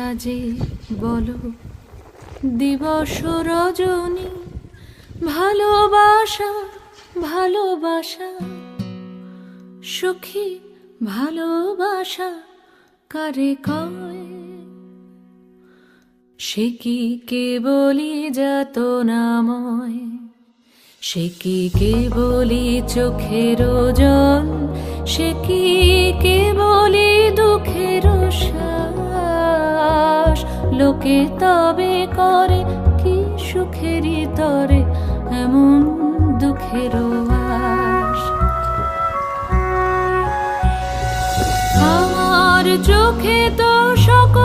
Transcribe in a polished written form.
সাজে বলো দিবস রজনী, ভালোবাসা ভালোবাসা সখী ভালোবাসা কারে কয়? সে কি কেবলি যাতনাময়, সে কি কেবলি চোখের জল, সে কি কেবলি দুঃখের শ্বাস? লোকে তবে করে কি সুখেরই তরে এমন দুঃখের আশ? আমার চোখে তো সকল